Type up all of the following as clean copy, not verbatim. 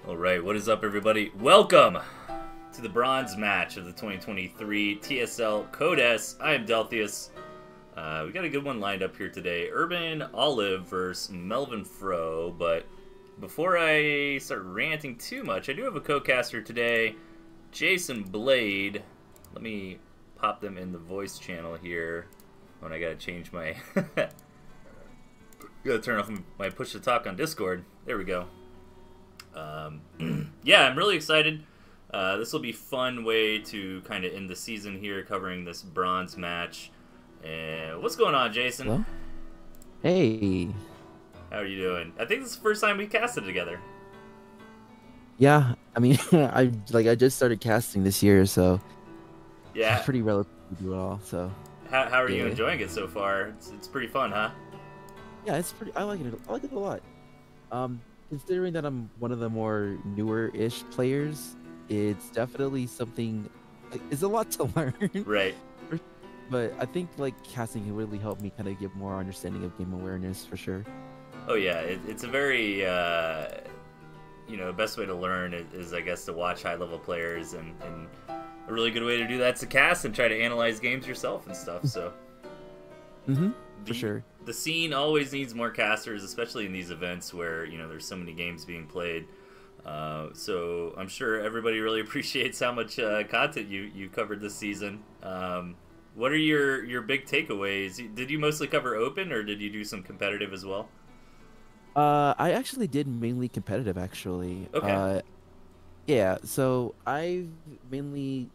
Alright, what is up everybody? Welcome to the bronze match of the 2023 TSL Code S. I am Deltheus. We got a good one lined up here today. UrbaneOlive versus Melvinfro, but before I start ranting too much, I do have a co-caster today, Jason Blade. Let me pop them in the voice channel here. When I gotta change my... gotta turn off my push to talk on Discord. There we go. Yeah, I'm really excited. This will be a fun way to kind of end the season here, covering this bronze match. And what's going on, Jason? Hello? Hey. How are you doing? I think this is the first time we casted together. Yeah, I mean, I just started casting this year, so Yeah. it's pretty relatively do it all. So How are you yeah. enjoying it so far? It's pretty fun, huh? Yeah, it's pretty. I like it. I like it a lot. Considering that I'm one of the more newer-ish players, it's definitely something. It's a lot to learn. Right. But I think like casting can really help me kind of get more understanding of game awareness for sure. Oh yeah, it's a very best way to learn is I guess to watch high-level players, and a really good way to do that's to cast and try to analyze games yourself and stuff. So. For sure. The scene always needs more casters, especially in these events where there's so many games being played. So I'm sure everybody really appreciates how much content you covered this season. What are your big takeaways? Did you mostly cover open, or did you do some competitive as well? I actually did mainly competitive, actually. Okay. Yeah, so I've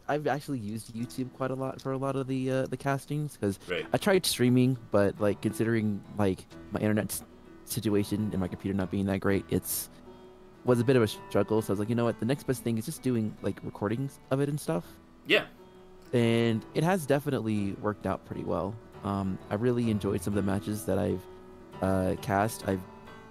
actually used YouTube quite a lot for a lot of the castings, because Right. I tried streaming, but like considering like my internet situation and my computer not being that great, was a bit of a struggle. So I was like, you know what, the next best thing is just doing like recordings of it and stuff. Yeah. And it has definitely worked out pretty well. I really enjoyed some of the matches that I've cast. Hold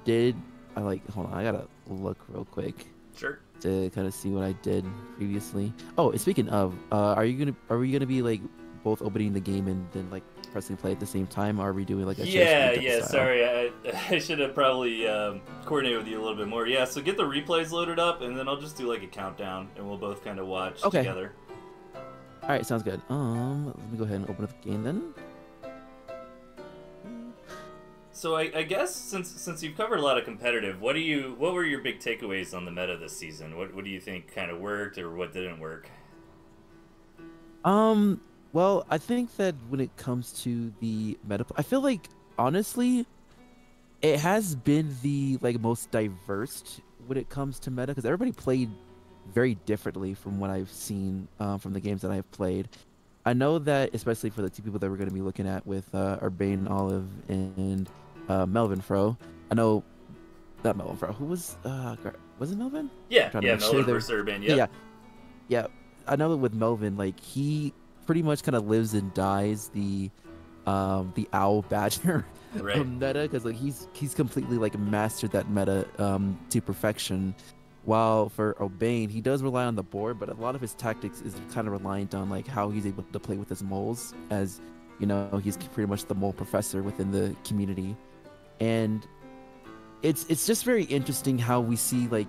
on, I gotta look real quick Sure. to kind of see what I did previously. Oh, speaking of, are we gonna be like both opening the game and then like pressing play at the same time? Or are we doing like a share screen type of style? Sorry, I should have probably coordinated with you a little bit more. Yeah, so get the replays loaded up, and then I'll just do like a countdown, and we'll both kind of watch together. All right, sounds good. Let me go ahead and open up the game then. So I guess since you've covered a lot of competitive, what were your big takeaways on the meta this season? What do you think kind of worked or what didn't work? Well, I think that when it comes to the meta, I feel like honestly, it has been the like most diverse when it comes to meta, because everybody played very differently from what I've seen from the games that I've played. I know that especially for the two people that we're going to be looking at with UrbaneOlive and Melvinfro. I know not Melvinfro. Who was it Melvin? Yeah, Melvin versus Urban. Yeah. I know that with Melvin, like he pretty much kind of lives and dies the owl badger meta, because like he's completely like mastered that meta to perfection. While for Urbane, he does rely on the board, but a lot of his tactics is kind of reliant on like how he's able to play with his moles, as he's pretty much the mole professor within the community. And it's just very interesting how we see like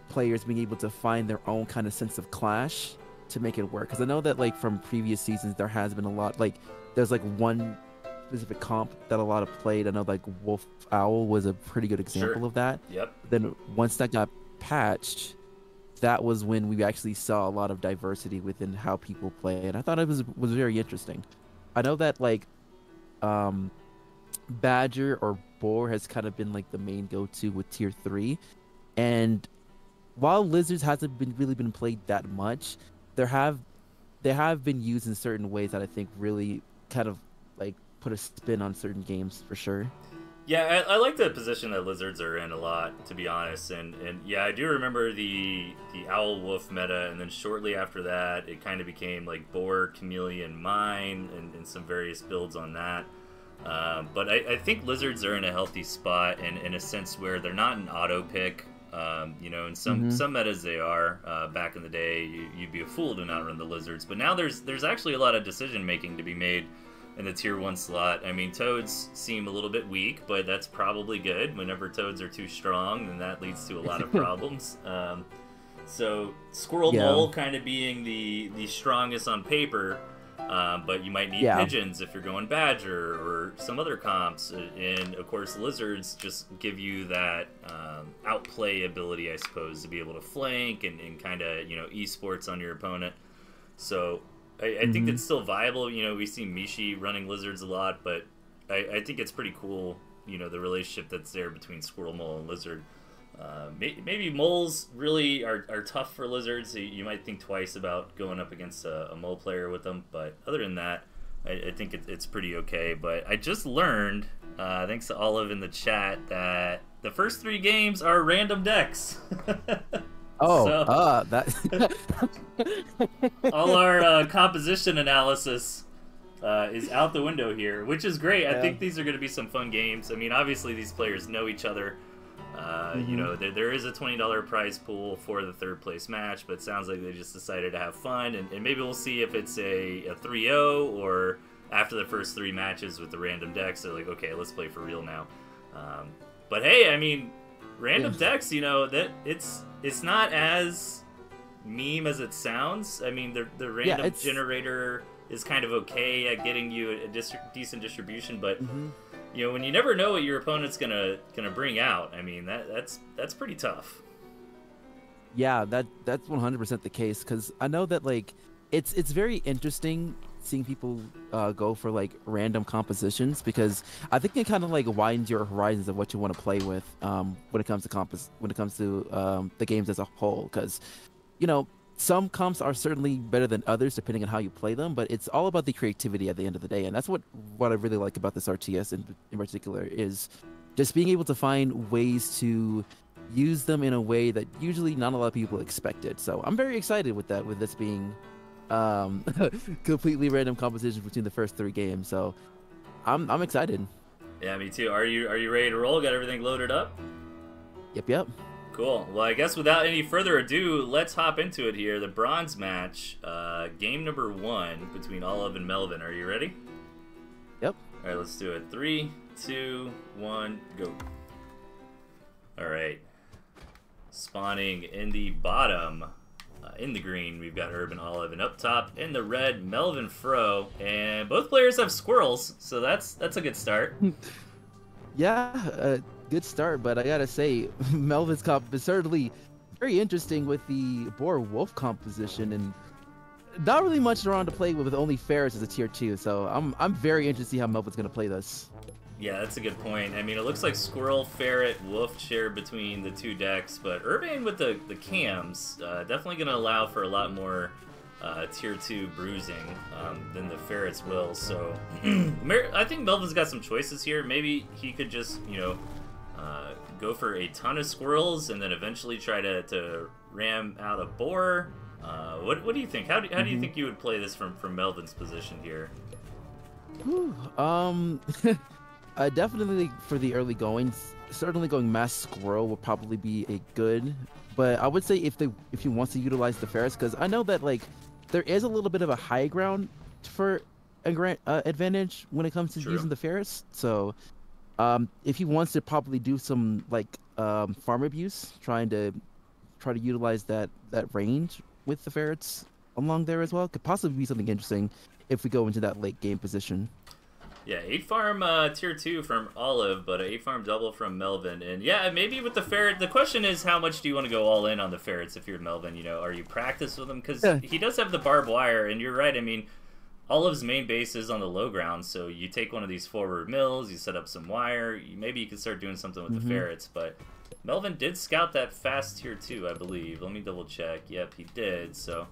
players being able to find their own kind of sense of clash to make it work. Because I know that like from previous seasons there has been a lot, like there's like one specific comp that a lot of played. I know like Wolf Owl was a pretty good example of that. Yep. Then once that got patched, that was when we actually saw a lot of diversity within how people play, and I thought it was very interesting. I know that like Badger or Boar has kind of been like the main go-to with tier 3, and while Lizards hasn't really been played that much, they have been used in certain ways that I think really kind of like put a spin on certain games for sure. Yeah, I like the position that Lizards are in a lot, to be honest, and yeah, I do remember the Owl Wolf meta, and then shortly after that, it kind of became like Boar, Chameleon, Mine, and some various builds on that. But I think Lizards are in a healthy spot, and in a sense where they're not an auto pick. In some metas they are. Back in the day, you'd be a fool to not run the Lizards, but now there's actually a lot of decision making to be made in the tier 1 slot. I mean, toads seem a little bit weak, but that's probably good. Whenever toads are too strong, then that leads to a lot of problems. So squirrel mole kind of being the strongest on paper, but you might need pigeons if you're going badger or some other comps. And of course lizards just give you that outplay ability, I suppose, to be able to flank and kind of, you know, esports on your opponent. So I think it's still viable. You know, we see Mishi running lizards a lot, but I think it's pretty cool, you know, the relationship that's there between squirrel, mole, and lizard. Maybe moles really are tough for lizards, so you might think twice about going up against a mole player with them. But other than that, I think it's pretty okay. But I just learned, thanks to Olive in the chat, that the first 3 games are random decks. That all our composition analysis is out the window here, which is great. I think these are going to be some fun games. I mean, obviously these players know each other. You know, there is a $20 prize pool for the 3rd place match, but it sounds like they just decided to have fun, and maybe we'll see if it's a 3-0 or after the first 3 matches with the random decks, they're like, okay, let's play for real now. But hey, I mean, random decks, you know, that it's not as meme as it sounds. I mean, the random generator is kind of okay at getting you a decent distribution, but you know, when you never know what your opponent's gonna bring out, I mean, that's pretty tough. Yeah, that's 100% the case, because I know that, like, it's very interesting seeing people go for like random compositions, because I think it kind of like widens your horizons of what you want to play with when it comes to the games as a whole, because, you know, some comps are certainly better than others depending on how you play them, but it's all about the creativity at the end of the day. And that's what I really like about this RTS in particular, is just being able to find ways to use them in a way that usually not a lot of people expected. So I'm very excited with that, with this being completely random compositions between the first 3 games. So I'm excited. Yeah, me too. Are you ready to roll? Got everything loaded up? Yep. Cool. Well, I guess without any further ado, let's hop into it here. The bronze match, game number 1 between Olive and Melvin. Are you ready? Yep. All right, let's do it. 3, 2, 1, go. All right. Spawning in the bottom, in the green, we've got UrbaneOlive, and up top in the red, Melvinfro. And both players have squirrels, so that's a good start. Yeah. Good start, but I gotta say, Melvin's comp is certainly very interesting with the boar wolf composition, and not really much around to play with only ferrets as a tier 2. So I'm very interested to see how Melvin's gonna play this. Yeah, that's a good point. I mean, it looks like squirrel, ferret, wolf share between the 2 decks, but Urbane with the cams definitely gonna allow for a lot more tier 2 bruising than the ferrets will. So I think Melvin's got some choices here. Maybe he could just, you know, go for a ton of squirrels and then eventually try to ram out a boar. What do you think? How do you think you would play this from Melvin's position here? Definitely for the early goings, certainly going mass squirrel would probably be a good. But I would say if he wants to utilize the ferrets, because I know that like there is a little bit of a high ground for a advantage when it comes to using the ferrets. So if he wants to probably do some like farm abuse, try to utilize that range with the ferrets along there as well, could possibly be something interesting if we go into that late game position. Yeah, 8 farm tier 2 from Olive, but an 8 farm double from Melvin. And yeah, maybe with the ferret, the question is how much do you want to go all in on the ferrets if you're Melvin? You know, are you practice with them? Because he does have the barbed wire, and you're right. I mean, Olive's main base is on the low ground, so you take one of these forward mills, you set up some wire, maybe you can start doing something with the ferrets. But Melvin did scout that fast tier 2, I believe. Let me double check. Yep, he did. So,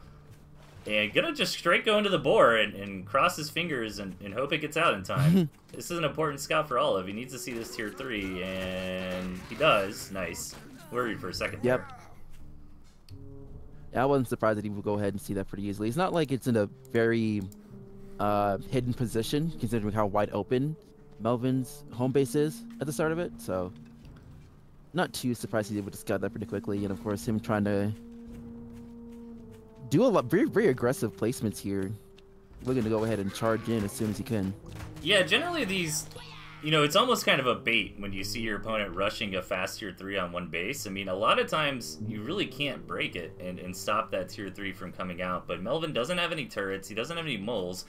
and gonna just straight go into the boar and cross his fingers and hope it gets out in time. This is an important scout for Olive. He needs to see this tier 3, and he does. Nice. Worried for a second. Yep. Yeah, I wasn't surprised that he would go ahead and see that pretty easily. It's not like it's in a very hidden position, considering how wide open Melvin's home base is at the start of it. So, not too surprised he's able to scout that pretty quickly. And of course, him trying to do a lot, very aggressive placements here. looking to go ahead and charge in as soon as he can. Yeah, generally these, you know, it's almost kind of a bait when you see your opponent rushing a fast tier 3 on one base. I mean, a lot of times you really can't break it and stop that tier 3 from coming out. But Melvin doesn't have any turrets, he doesn't have any moles,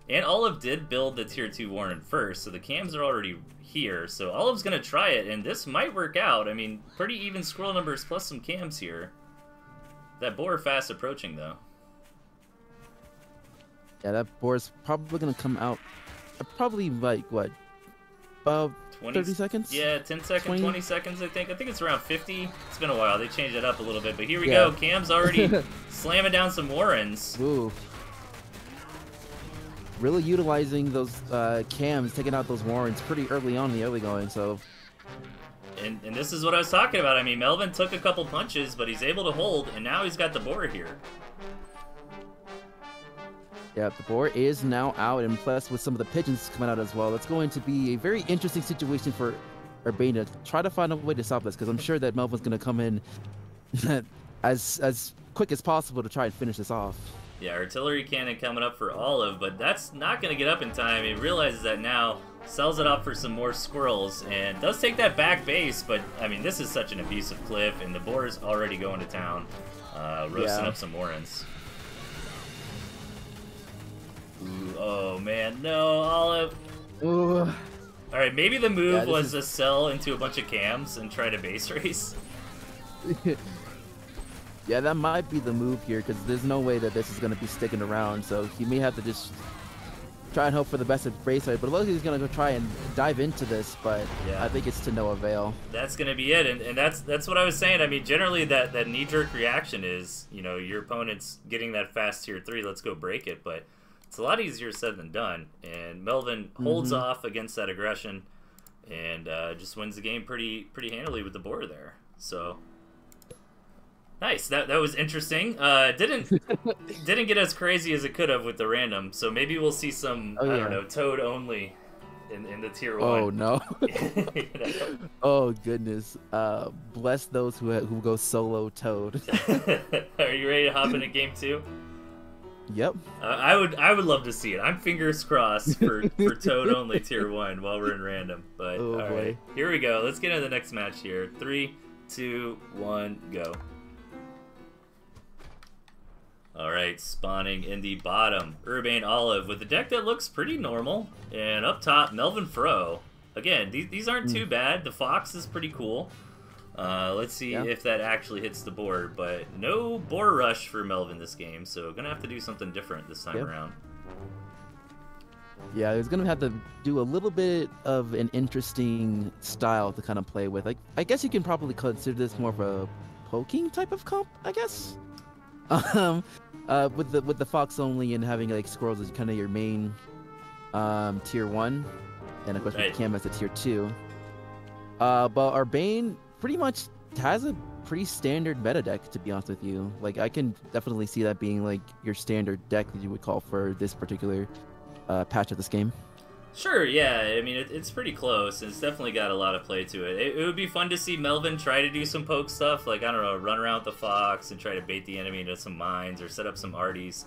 and Olive did build the tier 2 Warren first, so the cams are already here. So Olive's going to try it, and this might work out. I mean, pretty even squirrel numbers plus some cams here. That boar fast approaching, though. Yeah, that boar's probably going to come out probably like, what, about 30 seconds? Yeah, 10 seconds, 20 seconds, I think. I think it's around 50. It's been a while. They changed it up a little bit. But here we go. Cam's already slamming down some Warrens. Ooh. Really utilizing those cams, taking out those Warrens pretty early on in the early going, so... And this is what I was talking about. I mean, Melvin took a couple punches, but he's able to hold, and now he's got the boar here. Yeah, the boar is now out, and plus with some of the pigeons coming out as well, it's going to be a very interesting situation for Urbane to try to find a way to stop this, because I'm sure that Melvin's going to come in as quick as possible to try and finish this off. Yeah, artillery cannon coming up for Olive, but that's not going to get up in time. He realizes that now, sells it off for some more squirrels, and does take that back base, but, I mean, this is such an abusive cliff, and the boar is already going to town, roasting up some Warrens. Ooh, oh, man, no, Olive. Ooh. All right, maybe the move was to sell into a bunch of cams and try to base race. Yeah, that might be the move here, because there's no way that this is going to be sticking around, so he may have to just try and hope for the best of base rate. But it looks like he's going to go try and dive into this, but yeah. I think it's to no avail. That's going to be it, and that's what I was saying. I mean, generally that knee-jerk reaction is, you know, your opponent's getting that fast tier 3, let's go break it, but it's a lot easier said than done, and Melvin holds off against that aggression and just wins the game pretty handily with the boar there. So... nice. That was interesting. Didn't get as crazy as it could have with the random. So maybe we'll see some I don't know, Toad only in the tier 1. Oh no. You know? Oh goodness. Bless those who go solo Toad. Are you ready to hop into game 2? Yep. I would love to see it. I'm fingers crossed for Toad only tier 1 while we're in random. But all right, here we go. Let's get into the next match here. 3, 2, 1, go. Alright, spawning in the bottom, UrbaneOlive with a deck that looks pretty normal. And up top, Melvinfro. Again, these aren't too bad. The Fox is pretty cool. Let's see if that actually hits the board. But no boar rush for Melvin this game, so gonna have to do something different this time around. Yeah, he's gonna have to do a little bit of an interesting style to kind of play with. Like, I guess you can probably consider this more of a poking type of comp, I guess. With the Fox only and having like squirrels as kind of your main tier 1, and of course with Cam as a tier 2. But Urbane pretty much has a pretty standard meta deck, to be honest with you. Like, I can definitely see that being like your standard deck that you would call for this particular patch of this game. Sure, yeah. I mean, it's pretty close. It's definitely got a lot of play to it. It would be fun to see Melvin try to do some poke stuff, like, I don't know, run around with the Fox and try to bait the enemy into some mines or set up some arties.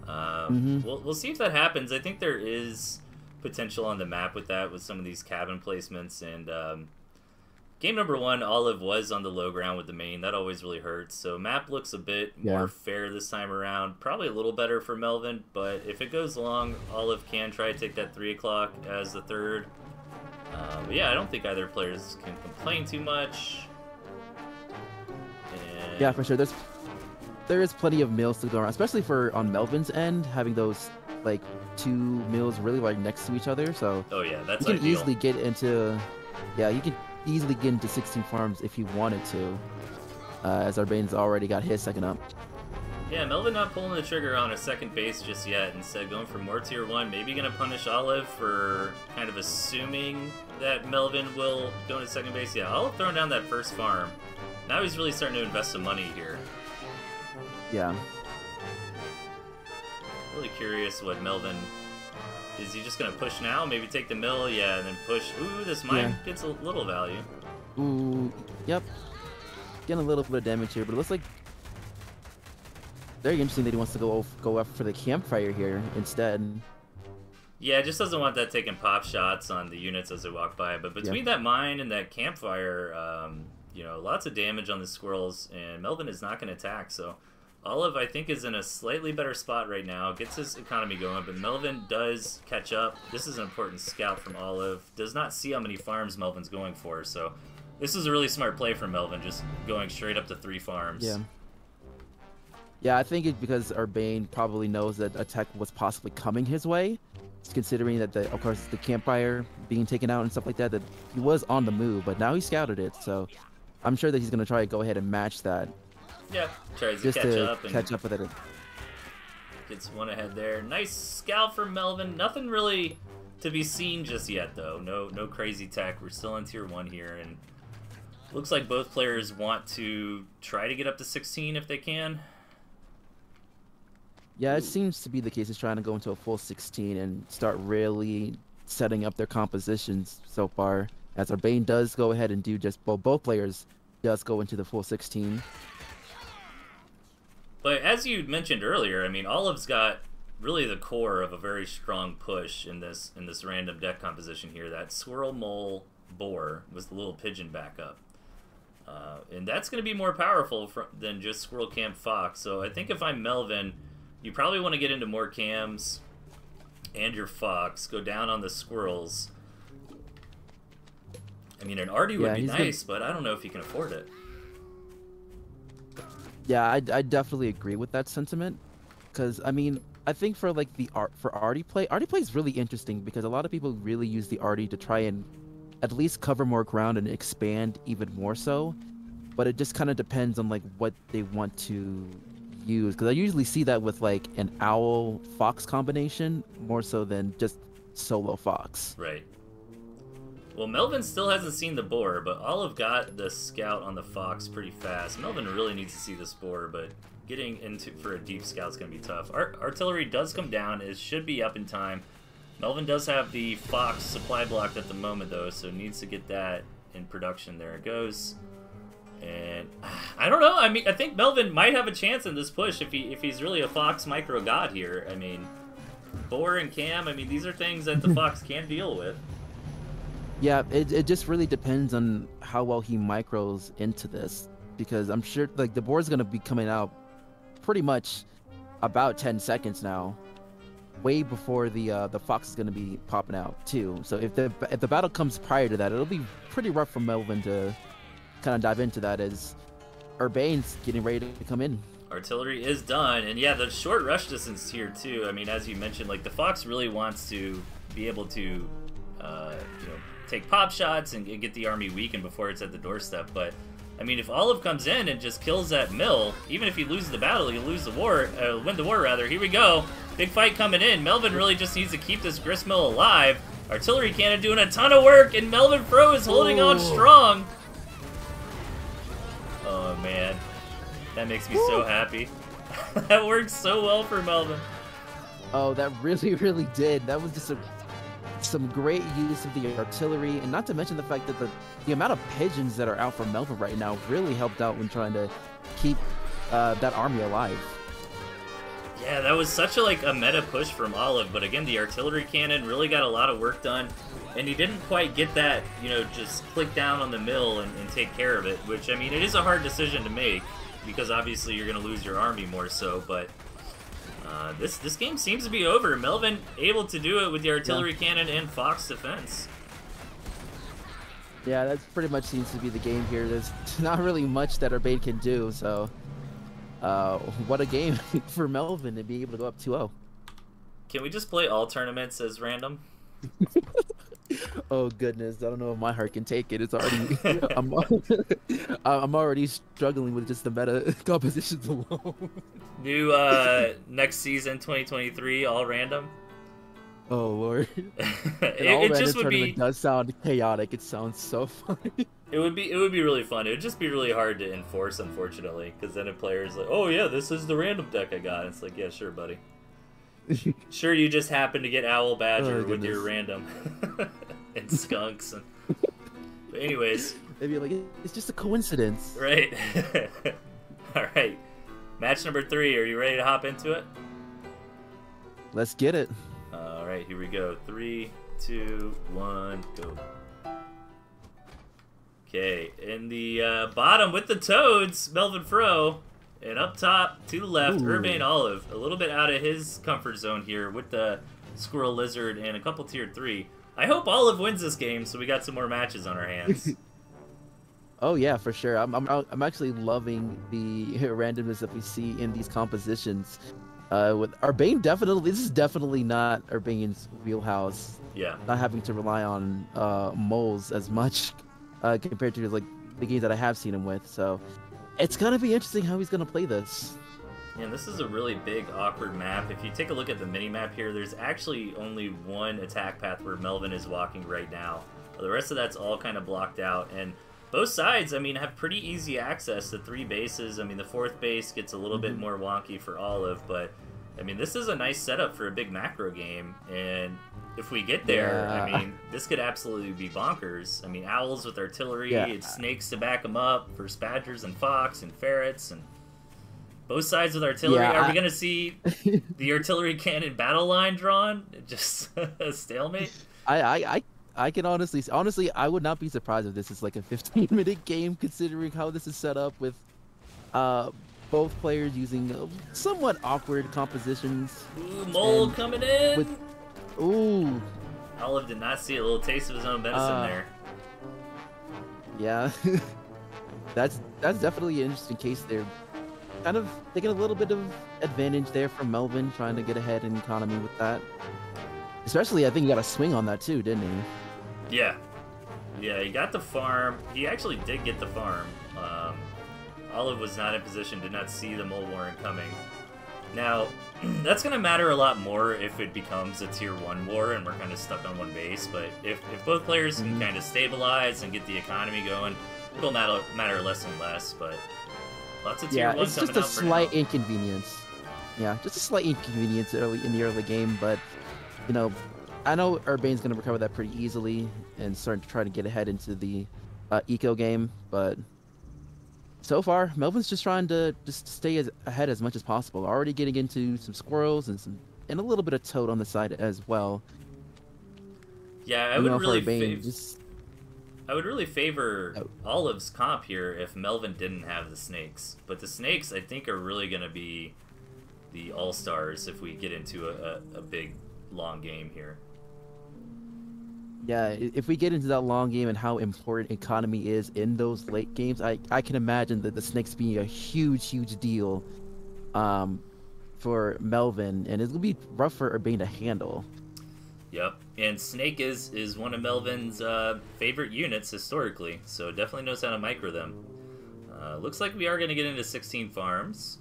We'll see if that happens. I think there is potential on the map with that, with some of these cabin placements. And game number 1, Olive was on the low ground with the main. That always really hurts. So map looks a bit more fair this time around. Probably a little better for Melvin, but if it goes long, Olive can try to take that 3 o'clock as the third. But yeah, I don't think either players can complain too much. And... yeah, for sure. There is plenty of mills to go around, especially for on Melvin's end, having those like 2 mills really like next to each other. So oh yeah, that's you can easily get into you can easily get into 16 farms if you wanted to, as Urbane's already got his second up. Yeah, Melvin not pulling the trigger on a second base just yet. Instead, going for more tier 1. Maybe going to punish Olive for kind of assuming that Melvin will go into second base. Yeah, Olive throwing down that first farm. Now he's really starting to invest some money here. Yeah. Really curious what Melvin... is he just going to push now? Maybe take the mill? Yeah, and then push. Ooh, this mine gets a little value. Ooh, yep. Getting a little bit of damage here, but it looks like... very interesting that he wants to go up for the campfire here instead. Yeah, just doesn't want that taking pop shots on the units as they walk by. But between that mine and that campfire, you know, lots of damage on the squirrels, and Melvin is not going to attack. So Olive, I think, is in a slightly better spot right now. Gets his economy going, but Melvin does catch up. This is an important scout from Olive. Does not see how many farms Melvin's going for, so this is a really smart play from Melvin, just going straight up to 3 farms. Yeah. Yeah, I think it's because Urbane probably knows that a tech was possibly coming his way, considering that, of course, the campfire being taken out and stuff like that, that he was on the move, but now he scouted it, so I'm sure that he's going to try to go ahead and match that. Yeah, tries to just catch to up and catch up with it. Gets one ahead there. Nice scout from Melvin. Nothing really to be seen just yet, though. No crazy tech. We're still in tier 1 here, and looks like both players want to try to get up to 16 if they can. Yeah, it seems to be the case. He's trying to go into a full 16 and start really setting up their compositions so far. As Urbane does go ahead and do just, well, both players does go into the full 16. But as you mentioned earlier, I mean, Olive's got really the core of a very strong push in this random deck composition here. That Squirrel, Mole, Boar was the little pigeon backup. And that's going to be more powerful than just Squirrel, Cam, Fox. So I think if I'm Melvin, you probably want to get into more cams and your Fox. Go down on the squirrels. I mean, an Artie would be nice, but I don't know if he can afford it. Yeah, I definitely agree with that sentiment. Because, I mean, I think for like for Artie play is really interesting because a lot of people really use the Artie to try and at least cover more ground and expand even more so. But it just kind of depends on like what they want to use, because I usually see that with like an owl fox combination more so than just solo fox. Right. Well, Melvin still hasn't seen the boar, but Olive got the scout on the fox pretty fast. Melvin really needs to see this boar, but getting into for a deep scout's gonna be tough. Artillery does come down. It should be up in time. Melvin does have the fox supply blocked at the moment though, so needs to get that in production. There it goes. And I don't know. I mean, I think Melvin might have a chance in this push if he's really a Fox micro god here. I mean, Boar and Cam. I mean, these are things that the Fox can deal with. Yeah, it just really depends on how well he micros into this, because I'm sure like the Boar's gonna be coming out pretty much about 10 seconds now, way before the Fox is gonna be popping out too. So if the battle comes prior to that, it'll be pretty rough for Melvin to kind of dive into that as Urbane's getting ready to come in. Artillery is done, and yeah, the short rush distance here too. I mean, as you mentioned, like the Fox really wants to be able to, you know, take pop shots and get the army weakened before it's at the doorstep. But I mean, if Olive comes in and just kills that mill, even if he loses the battle, he'll lose the war, win the war rather. Here we go, big fight coming in. Melvin really just needs to keep this grist mill alive. Artillery cannon doing a ton of work, and Melvinfro is holding on strong. Oh man, that makes me so happy. That worked so well for Melvin. Oh, that really did. That was just some great use of the artillery, and not to mention the fact that the amount of pigeons that are out for Melvin right now really helped out when trying to keep that army alive. Yeah, that was such a meta push from Olive, but again, the artillery cannon really got a lot of work done. And he didn't quite get that, you know, just click down on the mill and take care of it, which, I mean, it is a hard decision to make, because obviously you're going to lose your army more so, but this game seems to be over. Melvin able to do it with the artillery cannon and Fox defense. Yeah, that pretty much seems to be the game here. There's not really much that Urbane can do, so what a game for Melvin to be able to go up 2-0. Can we just play all tournaments as random? Oh goodness, I don't know if my heart can take it. It's already I'm already struggling with just the meta compositions alone. New next season 2023 all random. Oh lord. It just would be, does sound chaotic. It sounds so funny. It would be really fun. It would just be really hard to enforce, unfortunately, because then a player's like, oh yeah, this is the random deck I got. It's like, yeah, sure, buddy. Sure, you just happen to get Owl Badger with your random and skunks. But anyways, maybe like it's just a coincidence, right? All right, Match number 3. Are you ready to hop into it? Let's get it. All right, here we go. 3, 2, 1, go. Okay, in the bottom with the Toads, Melvinfro. And up top, to the left, UrbaneOlive. A little bit out of his comfort zone here with the Squirrel Lizard and a couple tier 3. I hope Olive wins this game so we got some more matches on our hands. Oh yeah, for sure. I'm actually loving the randomness that we see in these compositions. With Urbane, definitely, this is definitely not Urbane's wheelhouse. Yeah. Not having to rely on moles as much compared to like the games that I have seen him with. So it's gonna be interesting how he's gonna play this. And this is a really big, awkward map. If you take a look at the mini-map here, there's actually only one attack path where Melvin is walking right now. The rest of that's all kind of blocked out, and both sides, I mean, have pretty easy access to 3 bases. I mean, the 4th base gets a little bit more wonky for Olive, but, I mean, this is a nice setup for a big macro game, and if we get there, I mean, this could absolutely be bonkers. I mean, owls with artillery, it's snakes to back them up, versus badgers and fox and ferrets, and both sides with artillery. Are we going to see the artillery cannon battle line drawn? Just a stalemate? I can honestly, I would not be surprised if this is like a 15-minute game, considering how this is set up with both players using somewhat awkward compositions. Ooh, mole coming in! Ooh. Olive did not see a little taste of his own medicine there. Yeah. that's definitely an interesting case there. Kind of taking a little bit of advantage there from Melvin, trying to get ahead in economy with that. Especially, I think he got a swing on that too, didn't he? Yeah. Yeah, he got the farm. He actually did get the farm. Olive was not in position, did not see the mole warren coming. Now, that's going to matter a lot more if it becomes a tier 1 war and we're kind of stuck on one base, but if both players can kind of stabilize and get the economy going, it'll matter less and less, but lots of tier 1 it's just a slight inconvenience. Yeah, just a slight inconvenience in the early game, but, you know, I know Urbane's going to recover that pretty easily and start to try to get ahead into the eco game, but so far, Melvin's just trying to stay ahead as much as possible. Already getting into some squirrels and a little bit of toad on the side as well. Yeah, I would really favor Olive's comp here if Melvin didn't have the snakes. But the snakes, I think, are really going to be the all-stars if we get into a big, long game here. Yeah, if we get into that long game and how important economy is in those late games, I can imagine that the snakes being a huge deal for Melvin, and it'll be rough for Urbane to handle. Yep, and Snake is one of Melvin's favorite units historically, so definitely knows how to micro them. Looks like we are going to get into 16 farms.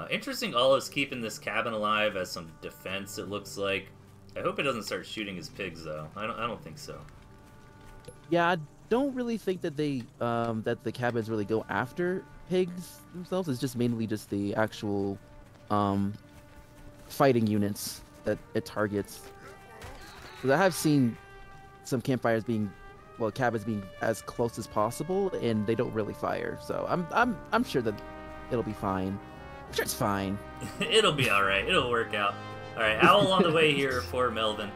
Interesting, Olive's keeping this cabin alive as some defense, it looks like. I hope it doesn't start shooting his pigs, though. I don't think so. Yeah, I don't really think that they that the cabins really go after pigs themselves. It's just mainly just the actual fighting units that it targets. Because I have seen some campfires cabins being as close as possible, and they don't really fire. So I'm sure that it'll be fine. I'm sure it's fine. It'll be all right. It'll work out. All right, owl on the way here for Melvin.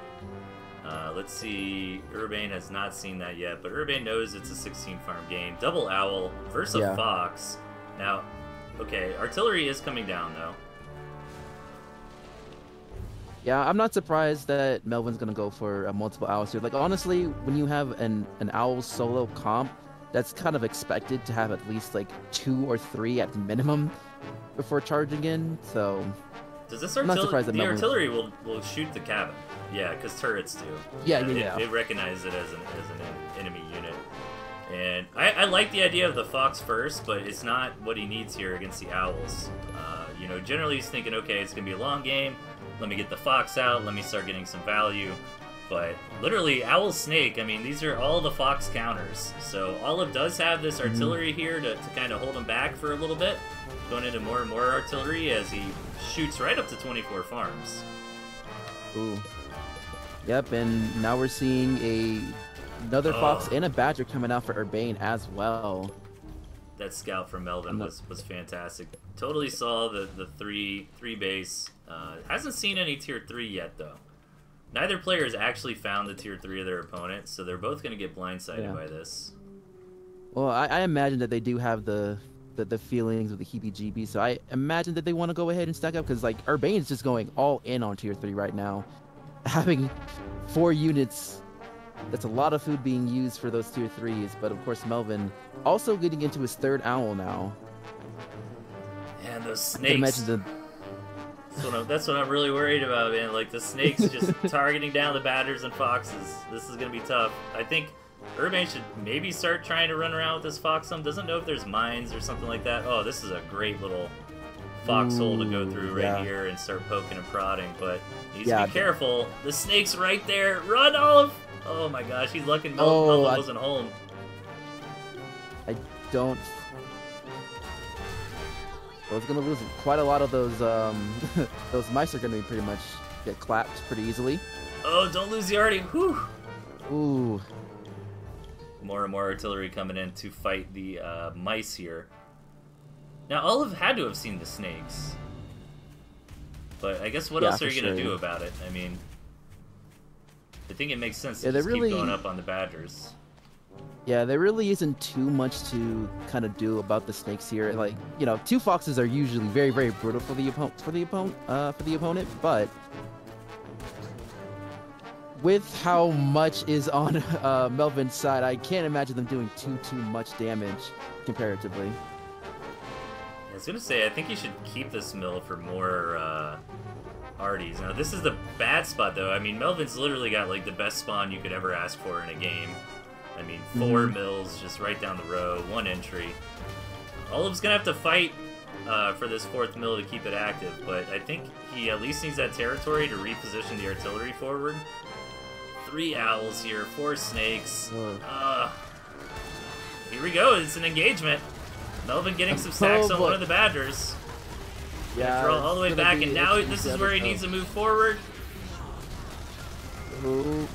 Let's see. Urbane has not seen that yet, but Urbane knows it's a 16 farm game. Double owl versus a fox. Now, okay, artillery is coming down though. Yeah, I'm not surprised that Melvin's gonna go for multiple owls here. Like honestly, when you have an owl solo comp, that's kind of expected to have at least like 2 or 3 at minimum before charging in. So. Does this artillery? Artillery will shoot the cabin. Yeah, because turrets do. Yeah. It recognizes it as an enemy unit. And I like the idea of the fox first, but it's not what he needs here against the owls. You know, generally he's thinking, okay, it's gonna be a long game. Let me get the fox out. Let me start getting some value. But literally, owl snake. I mean, these are all the fox counters. So Olive does have this artillery here to kind of hold him back for a little bit, going into more and more artillery as he shoots right up to 24 farms. Ooh. Yep, and now we're seeing another fox and a badger coming out for Urbane as well. that scout from Melvin was fantastic. Totally saw the three base. Hasn't seen any tier 3 yet though. Neither player has actually found the tier 3 of their opponent, so they're both going to get blindsided by this. Well, I imagine that they do have the feelings of the heebie-jeebies, so I imagine that they want to go ahead and stack up, because like Urbane's just going all in on tier 3 right now. Having 4 units, that's a lot of food being used for those tier 3s, but of course Melvin also getting into his 3rd owl now. And those snakes. That's what I'm really worried about, man. Like, the snakes just targeting down the batters and foxes. This is going to be tough. I think Urbane should maybe start trying to run around with this fox some. Doesn't know if there's mines or something like that. Oh, this is a great little foxhole to go through right here and start poking and prodding, but needs to be careful. The snake's right there. Run, Olive! Oh my gosh, he's lucky Melvin wasn't home. I don't... I was gonna lose quite a lot of those. Those mice are gonna be pretty much get clapped pretty easily. Oh, don't lose the arty. Whew. Ooh. More and more artillery coming in to fight the mice here. Now, Olive had to have seen the snakes, but I guess what else are you gonna do about it? I mean, I think it makes sense to just keep going up on the badgers. Yeah, there really isn't too much to kind of do about the snakes here. Like, you know, 2 foxes are usually very, very brutal for the opponent, but with how much is on Melvin's side, I can't imagine them doing too much damage comparatively. I was gonna say, I think you should keep this mill for more arties. Now, this is the bad spot though. I mean, Melvin's literally got like the best spawn you could ever ask for in a game. I mean, 4 mills just right down the row, 1 entry. Olive's gonna have to fight for this 4th mill to keep it active, but I think he at least needs that territory to reposition the artillery forward. 3 owls here, 4 snakes. Here we go, it's an engagement. Melvin getting some stacks on one of the badgers. Yeah, draw all the way back, and now this is where he needs to move forward. Oh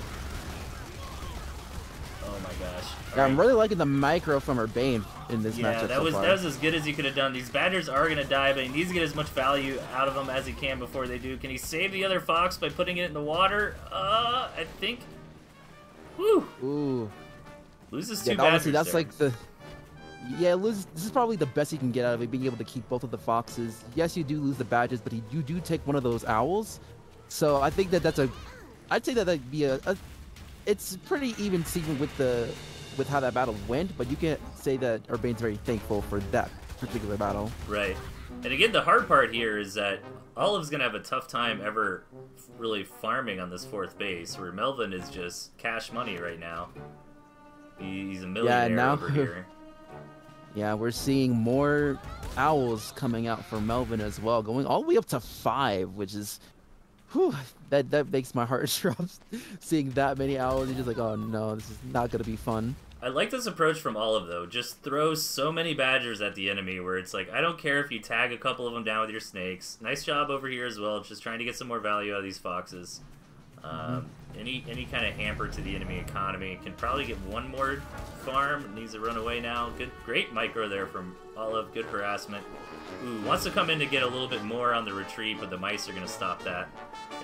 my gosh. Yeah, I'm really liking the micro from Urbane in this matchup that was as good as he could have done. These badgers are going to die, but he needs to get as much value out of them as he can before they do. Can he save the other fox by putting it in the water? I think. Woo! Ooh. Loses 2 badgers. Honestly, that's like the... Yeah, this is probably the best you can get out of it, being able to keep both of the foxes. Yes, you do lose the badges, but you do take one of those owls. So I think that's a... I'd say that'd be it's pretty even Steven with how that battle went, but you can't say that Urbane's very thankful for that particular battle. Right. And again, the hard part here is that Olive's going to have a tough time ever really farming on this 4th base, where Melvin is just cash money right now. He's a millionaire over here. Yeah, we're seeing more owls coming out for Melvin as well, going all the way up to 5, which is... Whew, that makes my heart drop. Seeing that many owls, you're just like, oh no, this is not gonna be fun. I like this approach from Olive though. Just throw so many badgers at the enemy where it's like, I don't care if you tag a couple of them down with your snakes. Nice job over here as well, just trying to get some more value out of these foxes. Any kind of hamper to the enemy economy. Can probably get 1 more farm. Needs to run away now. Great micro there from Olive. Good harassment. Ooh, wants to come in to get a little bit more on the retreat, but the mice are going to stop that.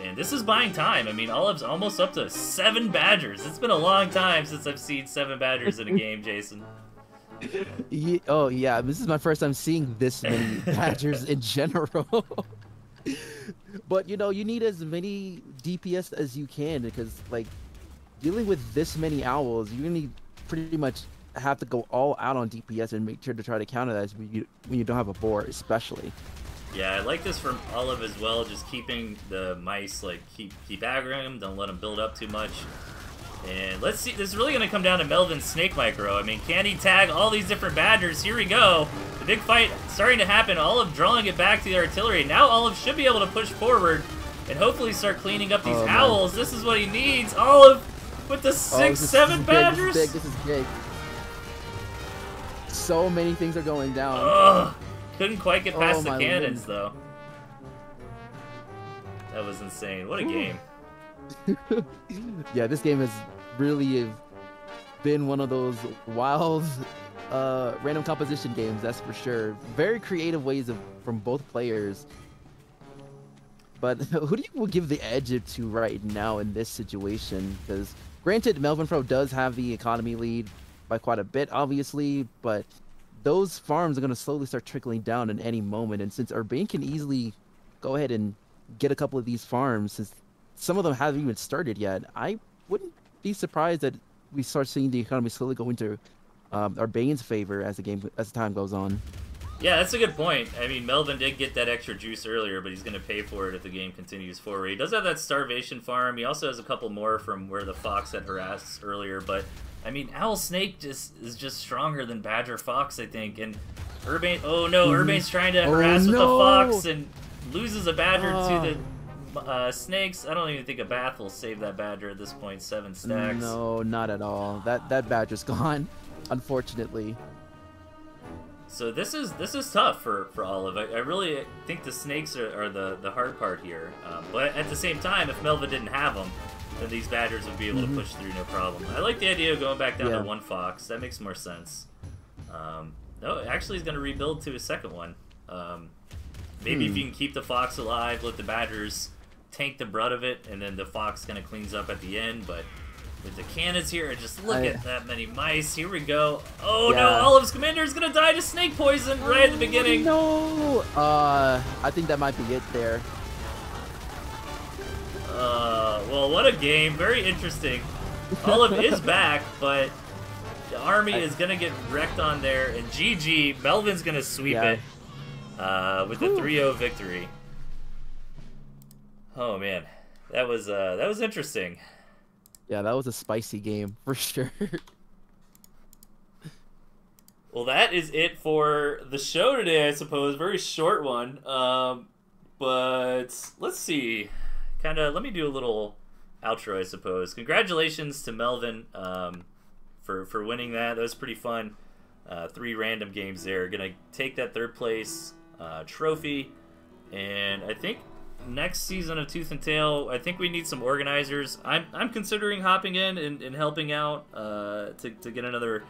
And this is buying time. I mean, Olive's almost up to 7 badgers. It's been a long time since I've seen 7 badgers in a game, Jason. Oh, yeah. This is my first time seeing this many badgers in general. But, you know, you need as many DPS as you can, because, like, dealing with this many owls, you need pretty much have to go all out on DPS and make sure to try to counter that when you don't have a board, especially. Yeah, I like this from Olive as well, just keeping the mice, like, keep aggroing them, don't let them build up too much. And let's see, this is really going to come down to Melvin's snake micro. I mean, can he tag all these different badgers? Here we go. The big fight starting to happen. Olive drawing it back to the artillery. Now Olive should be able to push forward and hopefully start cleaning up these owls. This is what he needs. Olive with the 6-7 badgers. This is big. So many things are going down. Ugh. Couldn't quite get past the cannons, though. That was insane. What a game. Yeah, this game has really been one of those wild random composition games, that's for sure. Very creative ways from both players. But who do you give the edge to right now in this situation? Because granted, Melvinfro does have the economy lead by quite a bit, obviously, but those farms are going to slowly start trickling down in any moment. And since Urbane can easily go ahead and get a couple of these farms, since some of them haven't even started yet, I wouldn't be surprised that we start seeing the economy slowly go into Urbane's favor as the time goes on. Yeah, that's a good point. I mean, Melvin did get that extra juice earlier, but he's going to pay for it if the game continues forward. He does have that starvation farm. He also has a couple more from where the fox had harassed earlier. But, I mean, Owl Snake is just stronger than Badger Fox, I think. And Urbane... Oh, no, Urbane's trying to harass with the fox and loses a Badger to the snakes. I don't even think a Bath will save that Badger at this point. 7 stacks. No, not at all. That Badger's gone, unfortunately. So this is tough for Olive. I really think the snakes are the hard part here. But at the same time, if Melva didn't have them, then these Badgers would be able to push through no problem. I like the idea of going back down to 1 fox. That makes more sense. No, actually he's going to rebuild to a second one. Maybe if you can keep the fox alive, let the Badgers tank the brunt of it, and then the fox kind of cleans up at the end. But with the cannons here, just look at that many mice. Here we go. Oh no, Olive's commander is gonna die to snake poison right at the beginning. No, I think that might be it there. Well, what a game. Very interesting. Olive is back, but the army is gonna get wrecked on there, and GG, Melvin's gonna sweep it with a 3-0 victory. Oh man, that was interesting. Yeah, that was a spicy game, for sure. Well, that is it for the show today, I suppose. Very short one. But let's see. Let me do a little outro, I suppose. Congratulations to Melvin for winning that. That was pretty fun. 3 random games there. Gonna take that 3rd place trophy. And I think next season of Tooth and Tail, I think we need some organizers. I'm considering hopping in and helping out to get another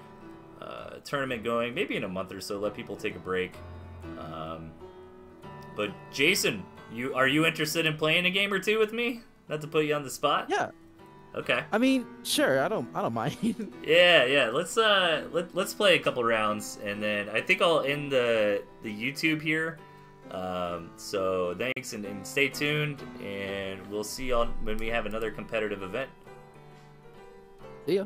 tournament going, maybe in a month or so. Let people take a break. But Jason, are you interested in playing a game or two with me? Not to put you on the spot. Yeah. Okay. I mean, sure. I don't mind. Yeah. Let's play a couple rounds, and then I think I'll end the YouTube here. So thanks and stay tuned, and we'll see you when we have another competitive event. See ya.